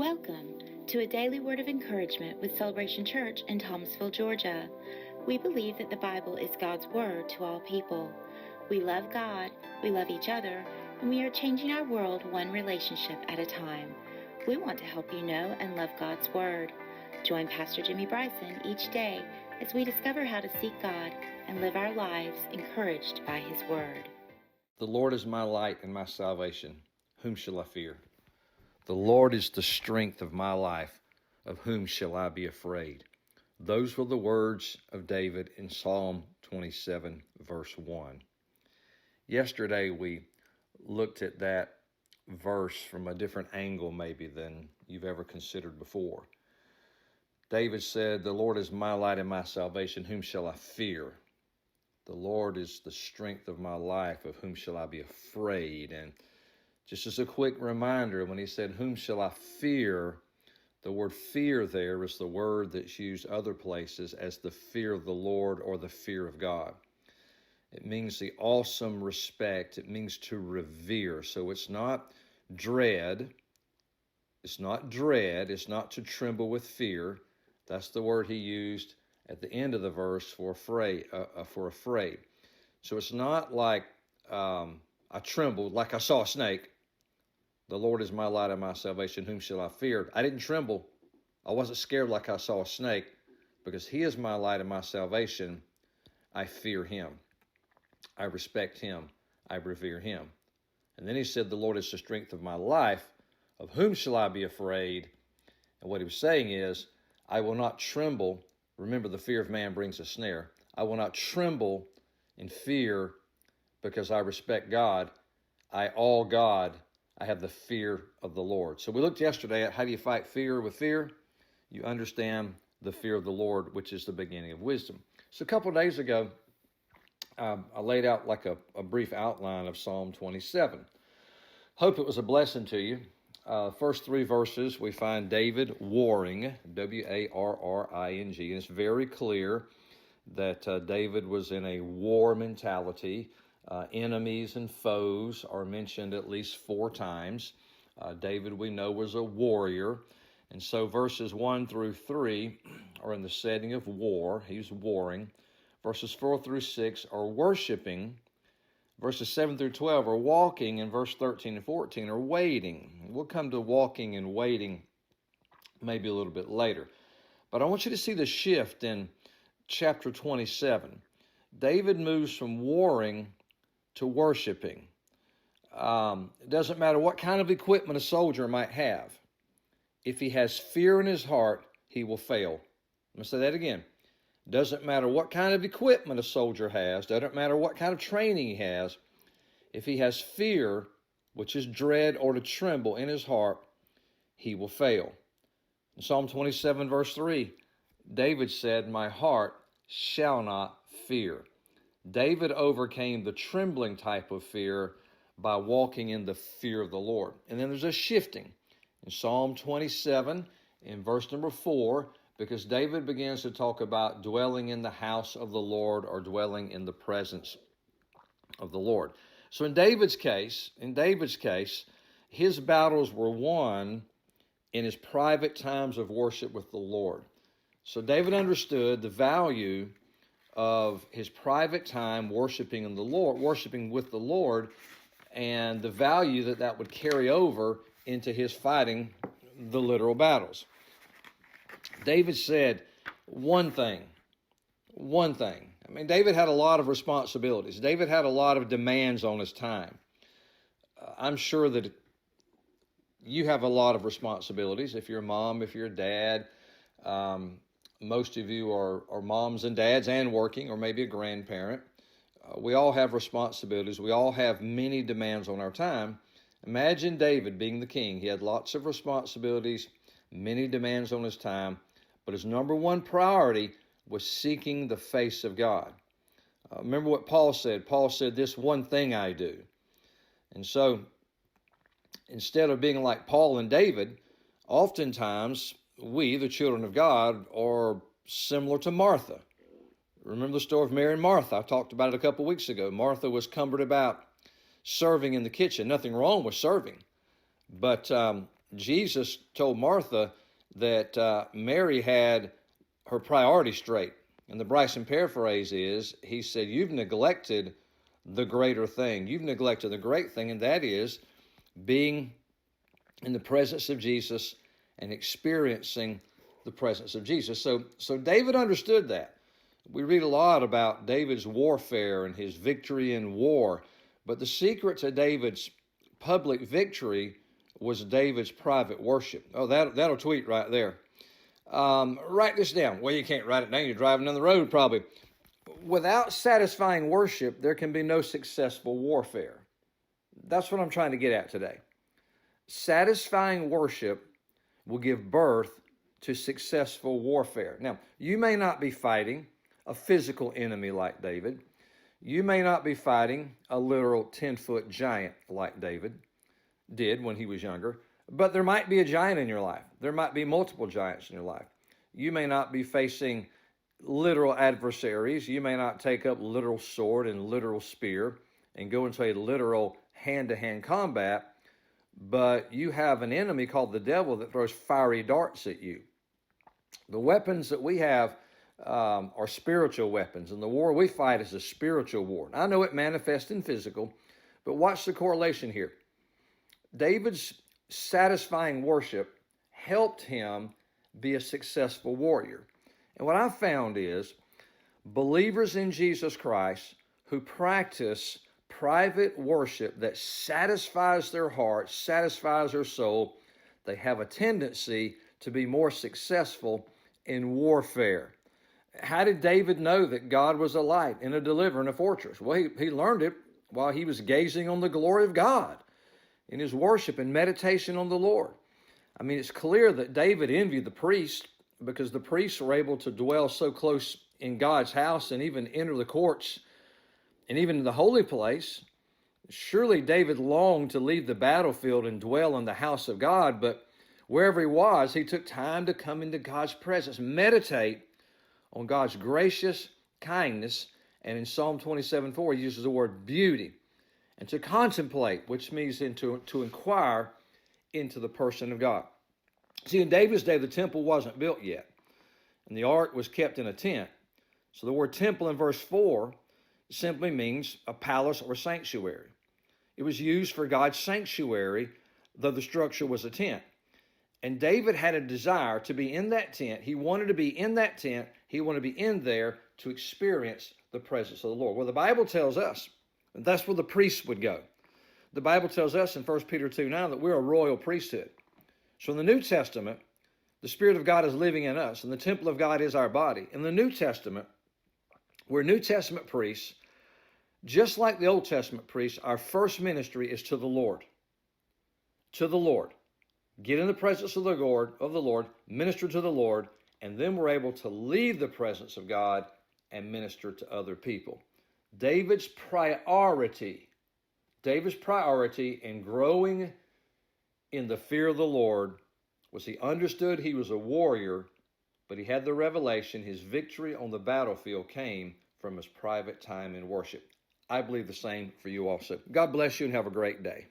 Welcome to a daily word of encouragement with Celebration Church in Thomasville, Georgia. We believe that the Bible is God's word to all people. We love God, we love each other, and we are changing our world one relationship at a time. We want to help you know and love God's word. Join Pastor Jimmy Bryson each day as we discover how to seek God and live our lives encouraged by His word. The Lord is my light and my salvation. Whom shall I fear? The Lord is the strength of my life. Of whom shall I be afraid? Those were the words of David in Psalm 27, verse 1. Yesterday we looked at that verse from a different angle maybe than you've ever considered before. David said, the Lord is my light and my salvation. Whom shall I fear? The Lord is the strength of my life. Of whom shall I be afraid? And just as a quick reminder, when he said, whom shall I fear? The word fear there is the word that's used other places as the fear of the Lord or the fear of God. It means the awesome respect. It means to revere. So it's not dread. It's not dread. It's not to tremble with fear. That's the word he used at the end of the verse for afraid. So it's not like I trembled like I saw a snake. The Lord is my light and my salvation. Whom shall I fear? I didn't tremble. I wasn't scared like I saw a snake, because he is my light and my salvation. I fear him. I respect him. I revere him. And then he said, the Lord is the strength of my life. Of whom shall I be afraid? And what he was saying is, I will not tremble. Remember, the fear of man brings a snare. I will not tremble in fear because I respect God. I have the fear of the Lord. So we looked yesterday at how do you fight fear with fear? You understand the fear of the Lord, which is the beginning of wisdom. So a couple of days ago, I laid out like a brief outline of Psalm 27. Hope it was a blessing to you. First three verses, we find David warring, W-A-R-R-I-N-G, and it's very clear that David was in a war mentality. Enemies and foes are mentioned at least 4 times. David, we know, was a warrior. And so verses 1 through 3 are in the setting of war. He's warring. Verses 4 through 6 are worshiping. Verses 7 through 12 are walking. And verse 13 and 14 are waiting. We'll come to walking and waiting maybe a little bit later. But I want you to see the shift in chapter 27. David moves from warring to worshiping. It doesn't matter what kind of equipment a soldier might have. If he has fear in his heart, he will fail. I'm going to say that again. Doesn't matter what kind of equipment a soldier has. Doesn't matter what kind of training he has. If he has fear, which is dread or to tremble in his heart, he will fail. In Psalm 27 verse 3, David said, my heart shall not fear. David overcame the trembling type of fear by walking in the fear of the Lord. And then there's a shifting in Psalm 27 in verse number 4, because David begins to talk about dwelling in the house of the Lord or dwelling in the presence of the Lord. So in David's case, his battles were won in his private times of worship with the Lord. So David understood the value of his private time worshiping with the Lord, and the value that would carry over into his fighting the literal battles. David said one thing. I mean, David had a lot of responsibilities. David had a lot of demands on his time. I'm sure that you have a lot of responsibilities. If you're a mom, if you're a dad, most of you are moms and dads and working, or maybe a grandparent. We all have responsibilities. We all have many demands on our time. Imagine David being the king. He had lots of responsibilities, many demands on his time, but his number one priority was seeking the face of God. Remember what Paul said. Paul said, this one thing I do. And so instead of being like Paul and David, oftentimes we, the children of God, are similar to Martha. Remember the story of Mary and Martha? I talked about it a couple weeks ago. Martha was cumbered about serving in the kitchen. Nothing wrong with serving. But Jesus told Martha that Mary had her priorities straight. And the Bryson paraphrase is, he said, you've neglected the greater thing. You've neglected the great thing, and that is being in the presence of Jesus and experiencing the presence of Jesus. So David understood that. We read a lot about David's warfare and his victory in war, but the secret to David's public victory was David's private worship. Oh, that'll tweet right there. Write this down. Well, you can't write it down. You're driving down the road probably. Without satisfying worship, there can be no successful warfare. That's what I'm trying to get at today. Satisfying worship will give birth to successful warfare. Now, you may not be fighting a physical enemy like David. You may not be fighting a literal 10-foot giant like David did when he was younger, but there might be a giant in your life. There might be multiple giants in your life. You may not be facing literal adversaries. You may not take up literal sword and literal spear and go into a literal hand-to-hand combat, but you have an enemy called the devil that throws fiery darts at you. The weapons that we have are spiritual weapons, and the war we fight is a spiritual war. I know it manifests in physical, but watch the correlation here. David's satisfying worship helped him be a successful warrior. And what I've found is believers in Jesus Christ who practice private worship that satisfies their heart, satisfies their soul, they have a tendency to be more successful in warfare. How did David know that God was a light and a deliverer in a fortress? Well, he learned it while he was gazing on the glory of God in his worship and meditation on the Lord. I mean, it's clear that David envied the priests because the priests were able to dwell so close in God's house and even enter the courts and even in the holy place. Surely David longed to leave the battlefield and dwell in the house of God, but wherever he was, he took time to come into God's presence, meditate on God's gracious kindness, and in Psalm 27:4, he uses the word beauty, and to contemplate, which means to inquire into the person of God. See, in David's day, the temple wasn't built yet, and the ark was kept in a tent. So the word temple in verse 4 simply means a palace or sanctuary. It was used for God's sanctuary, though the structure was a tent. And David had a desire to be in that tent. He wanted to be in that tent. He wanted to be in there to experience the presence of the Lord. Well, the Bible tells us that that's where the priests would go. The Bible tells us in 1 Peter 2:9 that we're a royal priesthood. So in the New Testament, the Spirit of God is living in us, and the temple of God is our body. In the New Testament, we're New Testament priests. Just like the Old Testament priests, our first ministry is to the Lord. To the Lord. Get in the presence of the Lord, minister to the Lord, and then we're able to leave the presence of God and minister to other people. David's priority in growing in the fear of the Lord was he understood he was a warrior, but he had the revelation his victory on the battlefield came from his private time in worship. I believe the same for you also. God bless you and have a great day.